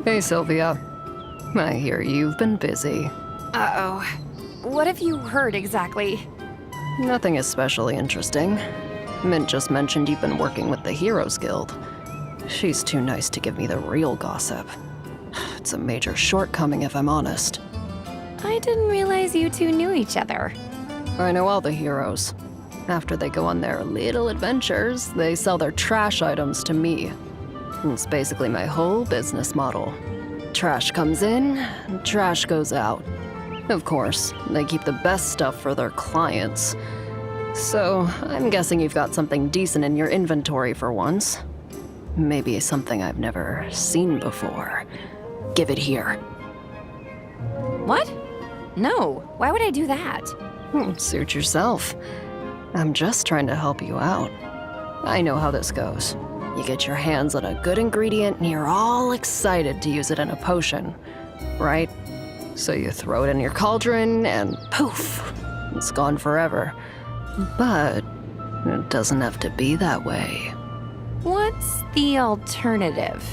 Hey, Sylvia. I hear you've been busy. Uh-oh. What have you heard exactly? Nothing especially interesting. Mint just mentioned you've been working with the Heroes Guild. She's too nice to give me the real gossip. It's a major shortcoming if I'm honest. I didn't realize you two knew each other. I know all the heroes. After they go on their little adventures, they sell their trash items to me. It's basically my whole business model. Trash comes in, trash goes out. Of course, they keep the best stuff for their clients. So, I'm guessing you've got something decent in your inventory for once. Maybe something I've never seen before. Give it here. What? No, why would I do that? Suit yourself. I'm just trying to help you out. I know how this goes. You get your hands on a good ingredient and you're all excited to use it in a potion, right? So you throw it in your cauldron and poof, it's gone forever. But it doesn't have to be that way. What's the alternative?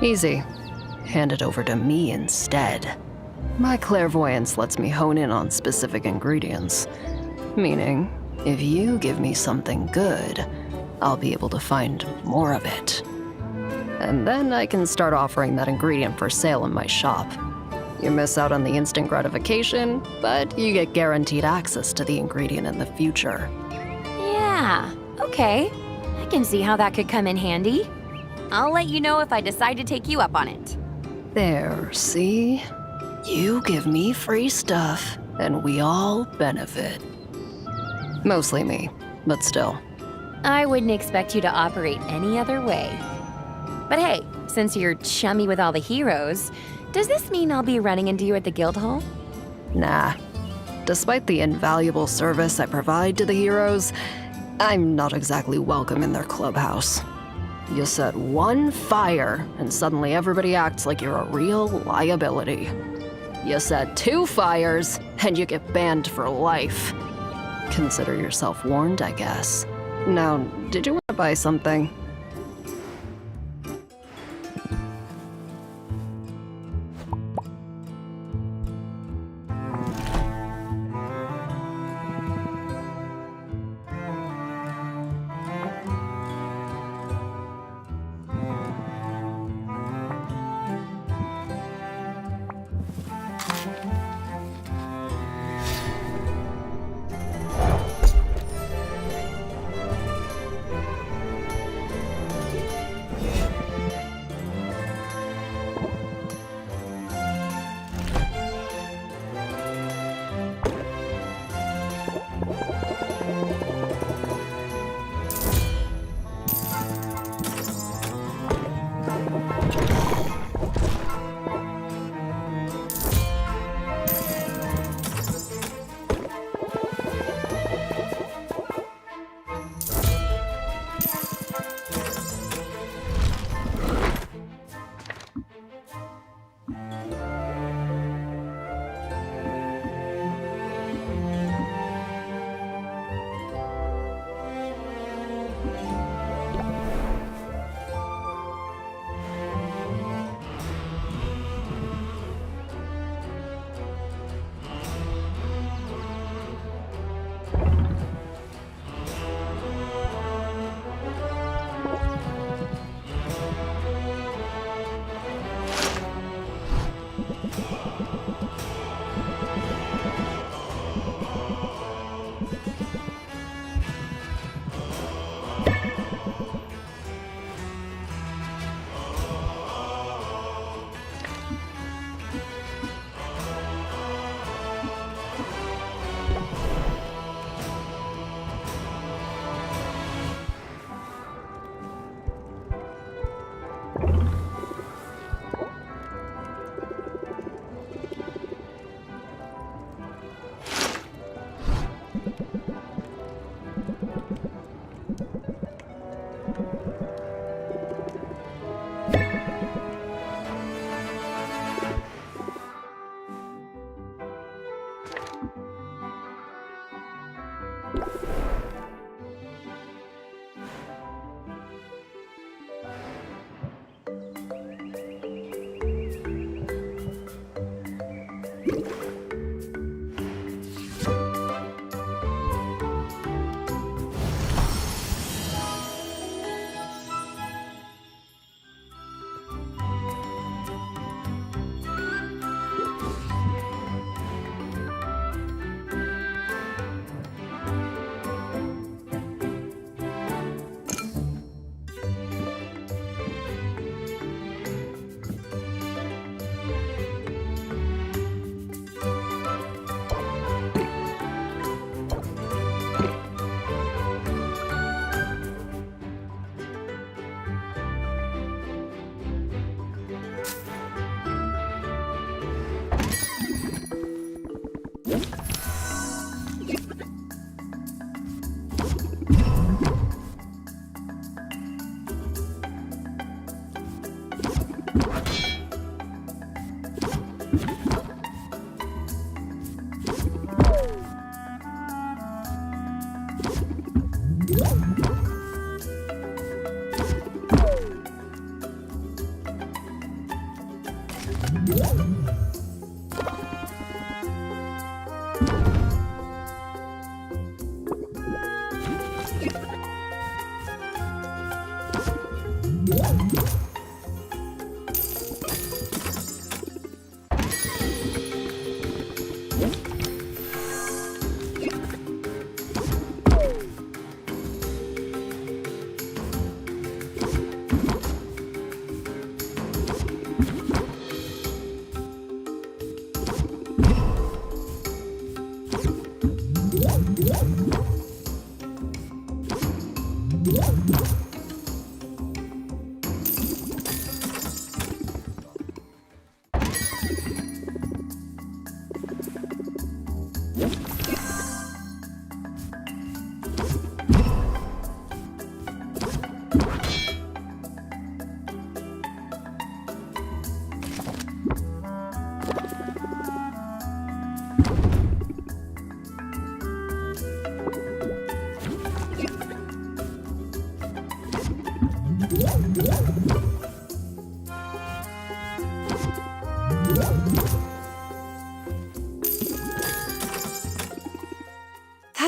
Easy. Hand it over to me instead. My clairvoyance lets me hone in on specific ingredients. Meaning, if you give me something good, I'll be able to find more of it. And then I can start offering that ingredient for sale in my shop. You miss out on the instant gratification, but you get guaranteed access to the ingredient in the future. Yeah, okay. I can see how that could come in handy. I'll let you know if I decide to take you up on it. There, see? You give me free stuff, and we all benefit. Mostly me, but still. I wouldn't expect you to operate any other way. But hey, since you're chummy with all the heroes, does this mean I'll be running into you at the guild hall? Nah. Despite the invaluable service I provide to the heroes, I'm not exactly welcome in their clubhouse. You set one fire, and suddenly everybody acts like you're a real liability. You set 2 fires, and you get banned for life. Consider yourself warned, I guess. Now, did you want to buy something?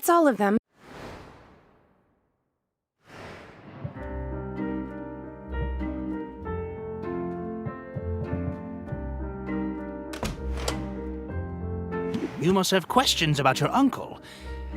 That's all of them. You must have questions about your uncle.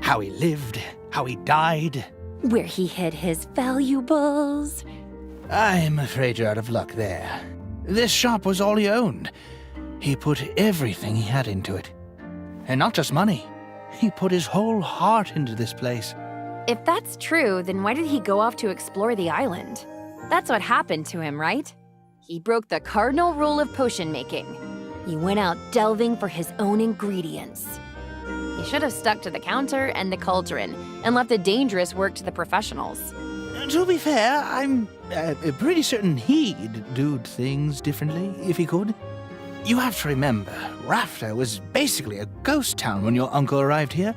How he lived, how he died. Where he hid his valuables. I'm afraid you're out of luck there. This shop was all he owned. He put everything he had into it. And not just money. He put his whole heart into this place. If that's true, then why did he go off to explore the island? That's what happened to him, right? He broke the cardinal rule of potion making. He went out delving for his own ingredients. He should have stuck to the counter and the cauldron and left the dangerous work to the professionals. To be fair, I'm pretty certain he'd do things differently if he could. You have to remember, Rafter was basically a ghost town when your uncle arrived here.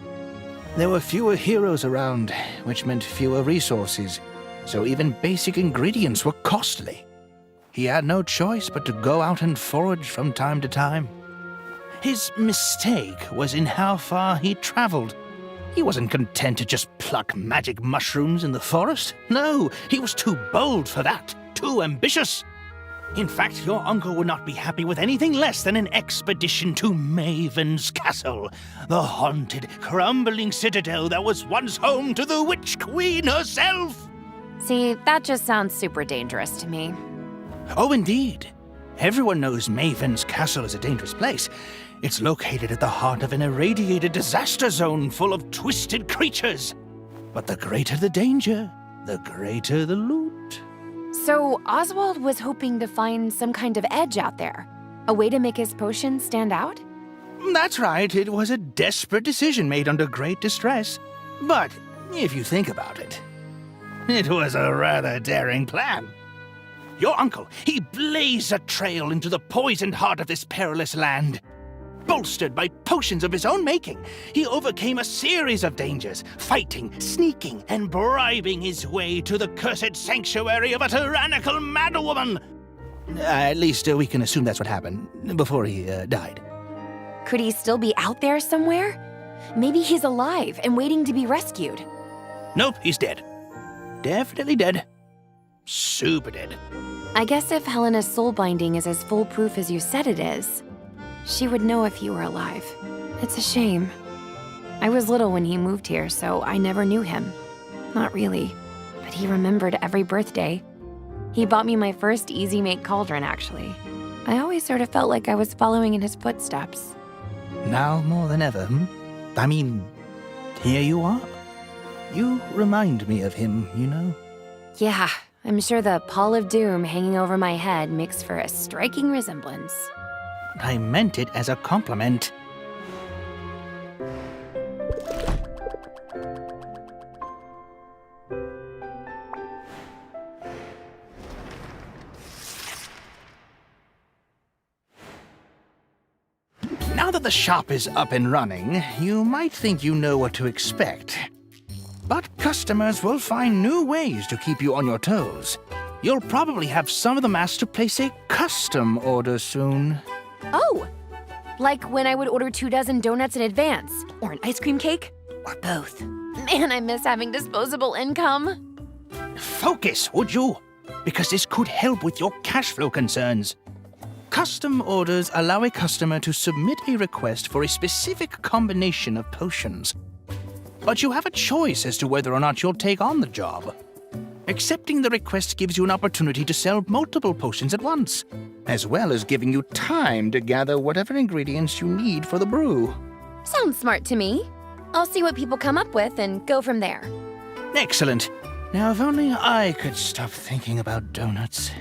There were fewer heroes around, which meant fewer resources, so even basic ingredients were costly. He had no choice but to go out and forage from time to time. His mistake was in how far he traveled. He wasn't content to just pluck magic mushrooms in the forest. No, he was too bold for that, too ambitious. In fact, your uncle would not be happy with anything less than an expedition to Maven's Castle, the haunted, crumbling citadel that was once home to the Witch Queen herself. See, that just sounds super dangerous to me. Oh, indeed. Everyone knows Maven's Castle is a dangerous place. It's located at the heart of an irradiated disaster zone full of twisted creatures. But the greater the danger, the greater the loot. So Oswald was hoping to find some kind of edge out there, a way to make his potion stand out? That's right, it was a desperate decision made under great distress. But if you think about it, it was a rather daring plan. Your uncle, he blazed a trail into the poisoned heart of this perilous land. bolstered by potions of his own making, he overcame a series of dangers, fighting, sneaking, and bribing his way to the cursed sanctuary of a tyrannical madwoman. At least we can assume that's what happened before he died. Could he still be out there somewhere? Maybe he's alive and waiting to be rescued. Nope, he's dead. Definitely dead. Super dead. I guess if Helena's soul binding is as foolproof as you said it is, she would know if you were alive. It's a shame. I was little when he moved here, so I never knew him. Not really, but he remembered every birthday. He bought me my first Easy Make cauldron, actually. I always sort of felt like I was following in his footsteps. Now more than ever, I mean, here you are. You remind me of him, you know? Yeah, I'm sure the pall of doom hanging over my head makes for a striking resemblance. I meant it as a compliment. Now that the shop is up and running, you might think you know what to expect. But customers will find new ways to keep you on your toes. You'll probably have some of them asked to place a custom order soon. Oh! Like when I would order 24 donuts in advance, or an ice cream cake, or both. Man, I miss having disposable income. Focus, would you? Because this could help with your cash flow concerns. Custom orders allow a customer to submit a request for a specific combination of potions. But you have a choice as to whether or not you'll take on the job. Accepting the request gives you an opportunity to sell multiple potions at once, as well as giving you time to gather whatever ingredients you need for the brew. Sounds smart to me. I'll see what people come up with and go from there. Excellent. Now, if only I could stop thinking about donuts.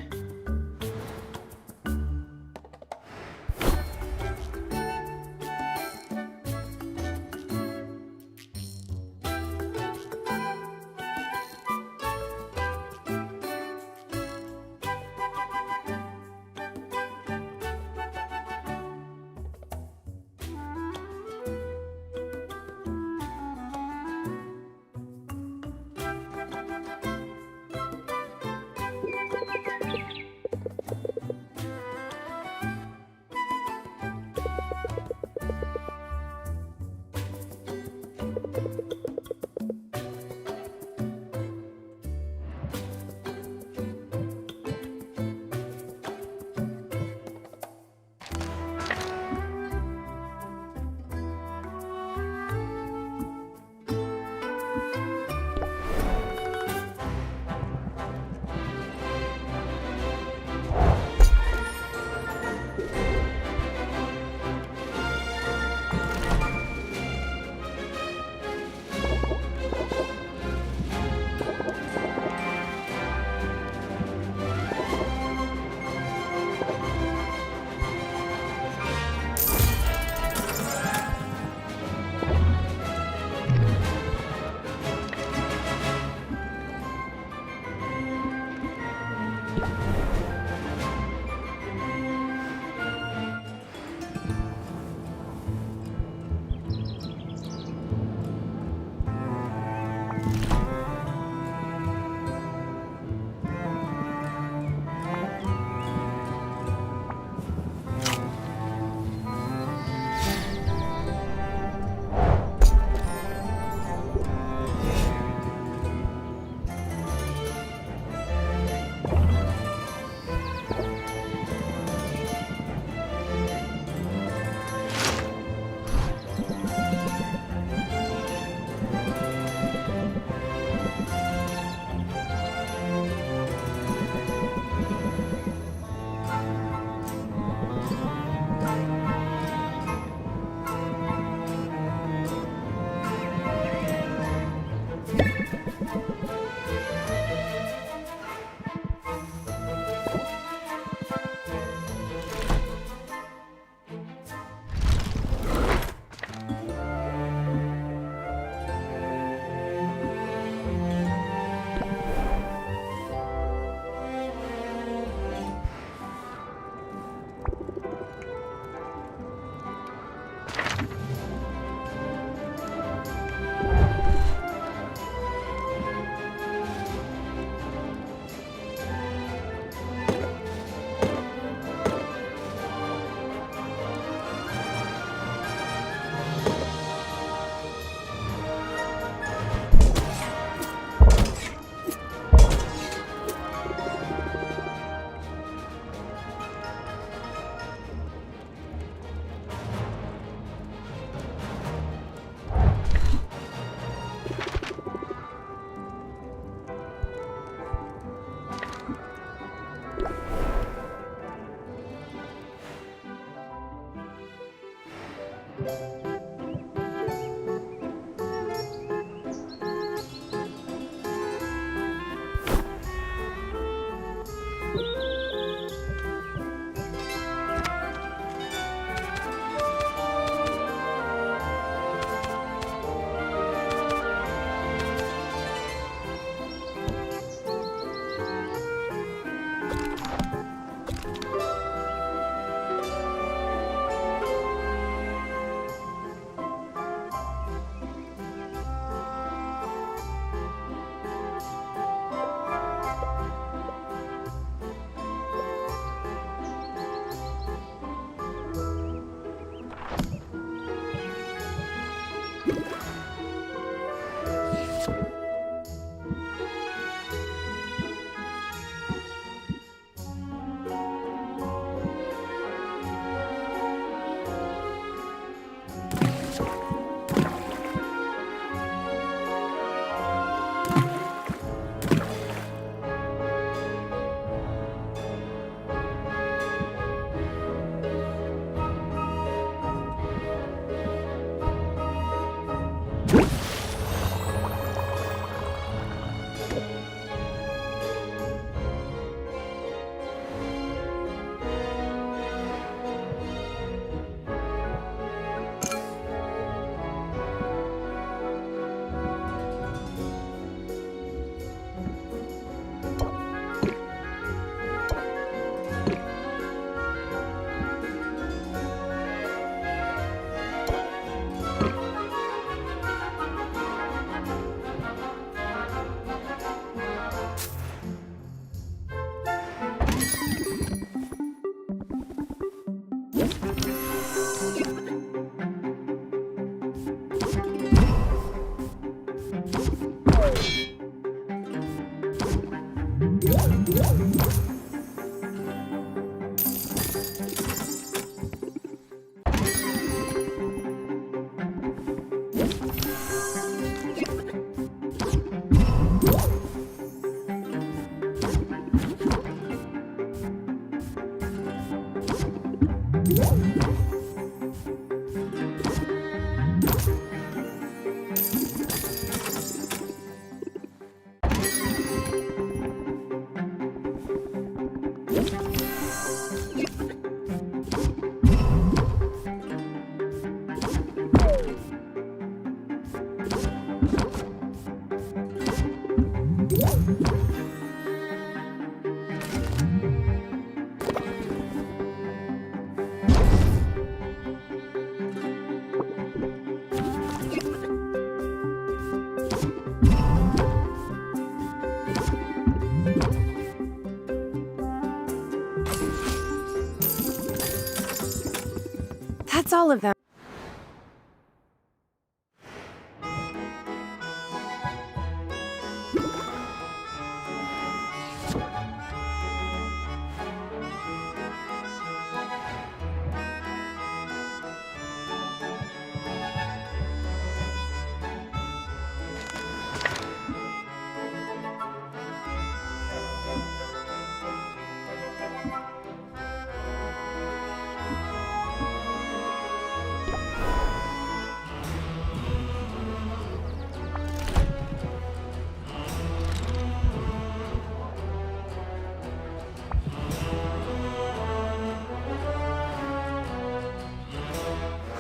That's all of them.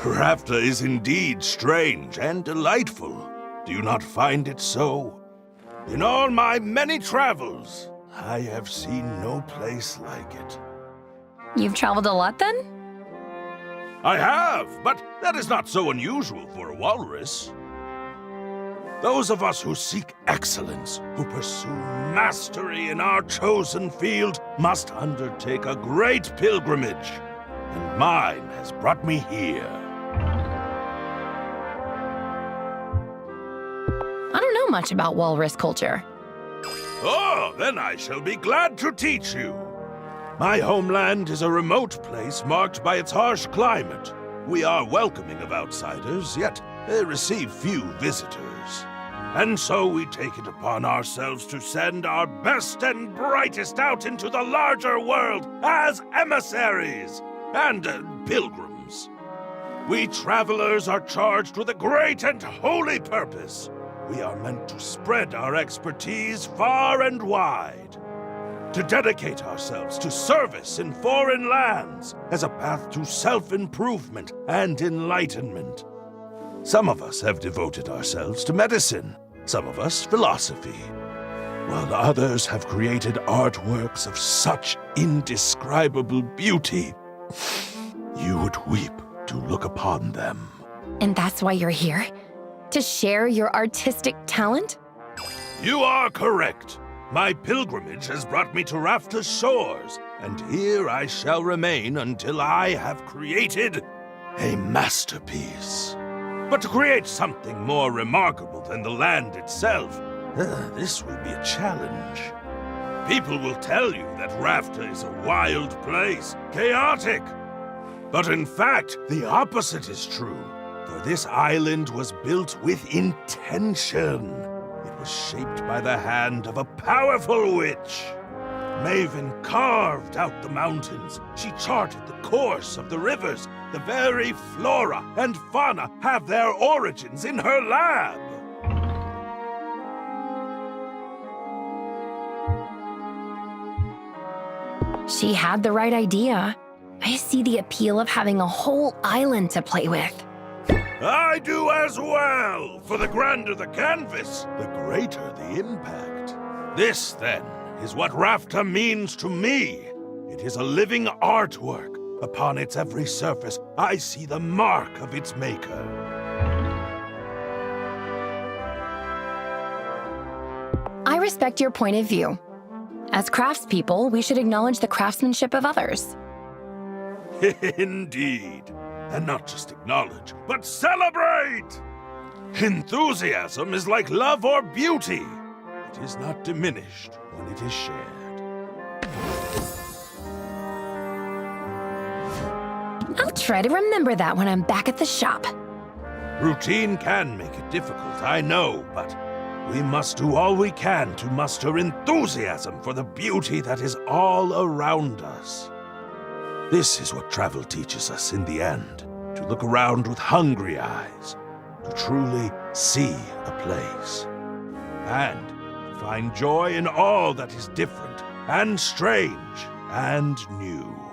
Rafta is indeed strange and delightful. Do you not find it so? In all my many travels, I have seen no place like it. You've traveled a lot then? I have, but that is not so unusual for a walrus. Those of us who seek excellence, who pursue mastery in our chosen field, must undertake a great pilgrimage. And mine has brought me here. I don't know much about walrus culture. Oh, then I shall be glad to teach you. My homeland is a remote place marked by its harsh climate. We are welcoming of outsiders, yet receive few visitors. And so we take it upon ourselves to send our best and brightest out into the larger world as emissaries and pilgrims. We travelers are charged with a great and holy purpose. We are meant to spread our expertise far and wide, to dedicate ourselves to service in foreign lands as a path to self-improvement and enlightenment. Some of us have devoted ourselves to medicine, some of us philosophy, while others have created artworks of such indescribable beauty, you would weep to look upon them. And that's why you're here? To share your artistic talent? You are correct. My pilgrimage has brought me to Rafta's shores, and here I shall remain until I have created a masterpiece. But to create something more remarkable than the land itself, this will be a challenge. People will tell you that Rafta is a wild place, chaotic. But in fact, the opposite is true. For this island was built with intention. It was shaped by the hand of a powerful witch. Maven carved out the mountains. She charted the course of the rivers The very flora and fauna have their origins in her lab. She had the right idea. I see the appeal of having a whole island to play with. I do as well! For the grander the canvas, the greater the impact. This, then, is what Rafta means to me. It is a living artwork. Upon its every surface, I see the mark of its maker. I respect your point of view. As craftspeople, we should acknowledge the craftsmanship of others. Indeed. And not just acknowledge, but celebrate! Enthusiasm is like love or beauty. It is not diminished when it is shared. I'll try to remember that when I'm back at the shop. Routine can make it difficult, I know, but we must do all we can to muster enthusiasm for the beauty that is all around us. This is what travel teaches us in the end, to look around with hungry eyes, to truly see a place, and to find joy in all that is different and strange and new.